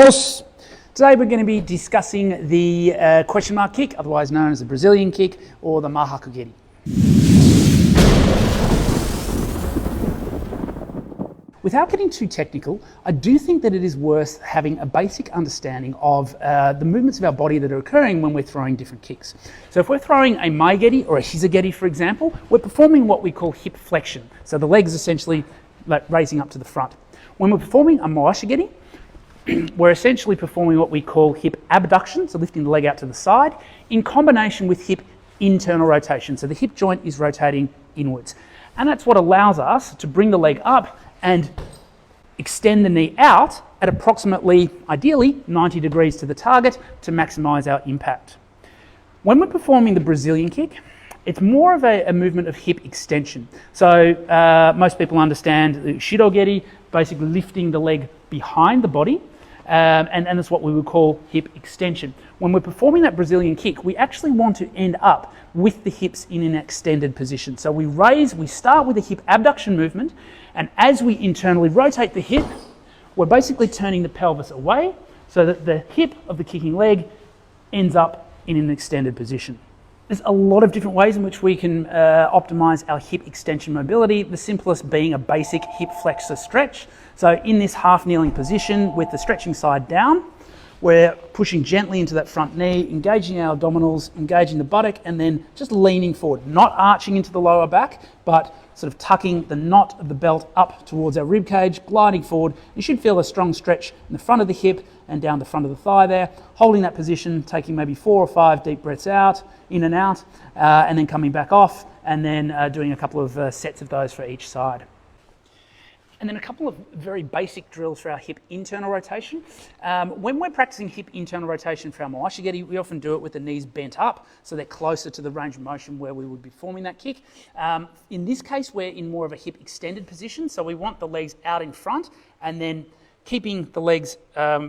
Vamos! Today we're going to be discussing the question mark kick, otherwise known as the Brazilian kick or the Mahaku Geri. Without getting too technical, I do think that it is worth having a basic understanding of the movements of our body that are occurring when we're throwing different kicks. So if we're throwing a Mai Geri or a Hizageri, for example, we're performing what we call hip flexion. So the legs essentially like raising up to the front. When we're performing a Moashi Geri, we're essentially performing what we call hip abduction, so lifting the leg out to the side, in combination with hip internal rotation. So the hip joint is rotating inwards. And that's what allows us to bring the leg up and extend the knee out at approximately, ideally, 90 degrees to the target to maximize our impact. When we're performing the Brazilian kick, it's more of a movement of hip extension. So most people understand the Shirogeri, basically lifting the leg behind the body, and that's what we would call hip extension. When we're performing that Brazilian kick, we actually want to end up with the hips in an extended position. So we start with a hip abduction movement, and as we internally rotate the hip, we're basically turning the pelvis away so that the hip of the kicking leg ends up in an extended position. There's a lot of different ways in which we can optimize our hip extension mobility, the simplest being a basic hip flexor stretch. So in this half kneeling position with the stretching side down, we're pushing gently into that front knee, engaging our abdominals, engaging the buttock, and then just leaning forward, not arching into the lower back, but sort of tucking the knot of the belt up towards our rib cage, gliding forward. You should feel a strong stretch in the front of the hip and down the front of the thigh there. Holding that position, taking maybe 4 or 5 deep breaths out, in and out, and then coming back off, and then doing a couple of sets of those for each side. And then a couple of very basic drills for our hip internal rotation. When we're practicing hip internal rotation for our Moashi Geri, we often do it with the knees bent up, so they're closer to the range of motion where we would be forming that kick. In this case, we're in more of a hip extended position, so we want the legs out in front, and then keeping the legs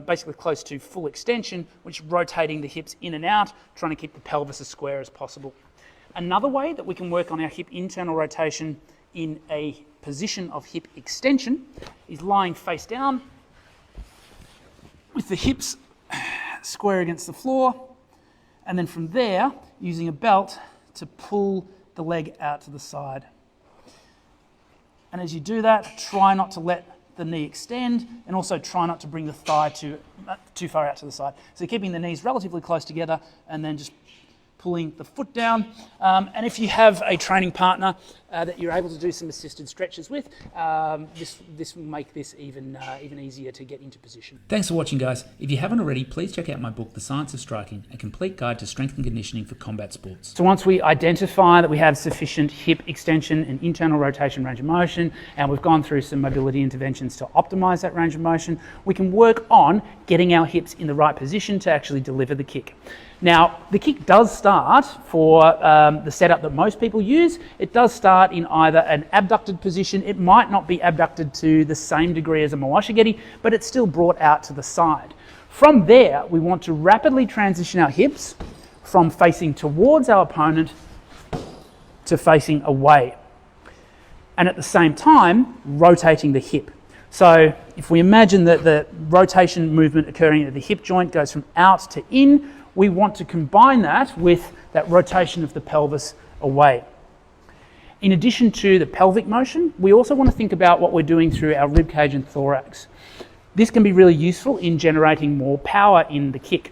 basically close to full extension, which is rotating the hips in and out, trying to keep the pelvis as square as possible. Another way that we can work on our hip internal rotation in a position of hip extension is lying face down with the hips square against the floor, and then from there using a belt to pull the leg out to the side. And as you do that, try not to let the knee extend, and also try not to bring the thigh too far out to the side. So keeping the knees relatively close together, and then just pulling the foot down. And if you have a training partner that you're able to do some assisted stretches with, this will make this even easier to get into position. Thanks for watching, guys. If you haven't already, please check out my book, The Science of Striking, a complete guide to strength and conditioning for combat sports. So once we identify that we have sufficient hip extension and internal rotation range of motion, and we've gone through some mobility interventions to optimize that range of motion, we can work on getting our hips in the right position to actually deliver the kick. Now, the kick does start for the setup that most people use. It does start in either an abducted position. It might not be abducted to the same degree as a Moashi Geri, but it's still brought out to the side. From there, we want to rapidly transition our hips from facing towards our opponent to facing away. And at the same time, rotating the hip. So if we imagine that the rotation movement occurring at the hip joint goes from out to in, we want to combine that with that rotation of the pelvis away. In addition to the pelvic motion, we also want to think about what we're doing through our rib cage and thorax. This can be really useful in generating more power in the kick.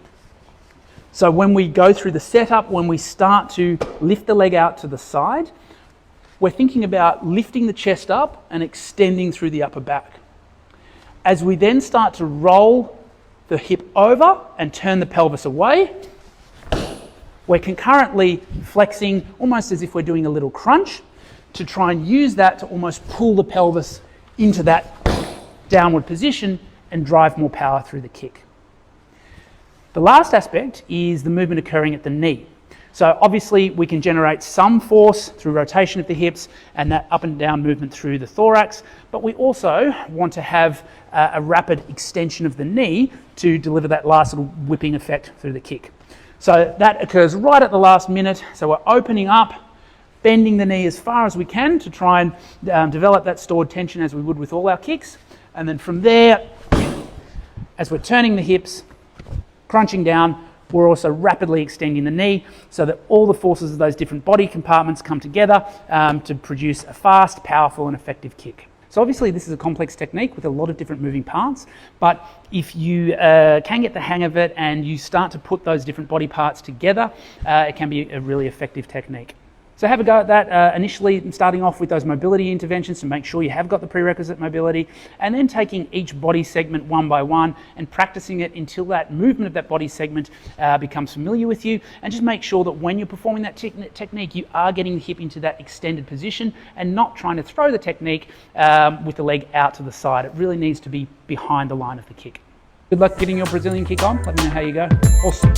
So when we go through the setup, when we start to lift the leg out to the side, we're thinking about lifting the chest up and extending through the upper back. As we then start to roll the hip over and turn the pelvis away, we're concurrently flexing almost as if we're doing a little crunch to try and use that to almost pull the pelvis into that downward position and drive more power through the kick. The last aspect is the movement occurring at the knee. So obviously we can generate some force through rotation of the hips and that up and down movement through the thorax, but we also want to have a rapid extension of the knee to deliver that last little whipping effect through the kick. So that occurs right at the last minute. So we're opening up, bending the knee as far as we can to try and develop that stored tension as we would with all our kicks. And then from there, As we're turning the hips, crunching down, we're also rapidly extending the knee so that all the forces of those different body compartments come together to produce a fast, powerful and effective kick. So obviously this is a complex technique with a lot of different moving parts, but if you can get the hang of it and you start to put those different body parts together, it can be a really effective technique. So have a go at that initially, starting off with those mobility interventions to make sure you have got the prerequisite mobility, and then taking each body segment one by one and practicing it until that movement of that body segment becomes familiar with you, and just make sure that when you're performing that technique, you are getting the hip into that extended position and not trying to throw the technique with the leg out to the side. It really needs to be behind the line of the kick. Good luck getting your Brazilian kick on. Let me know how you go. Awesome.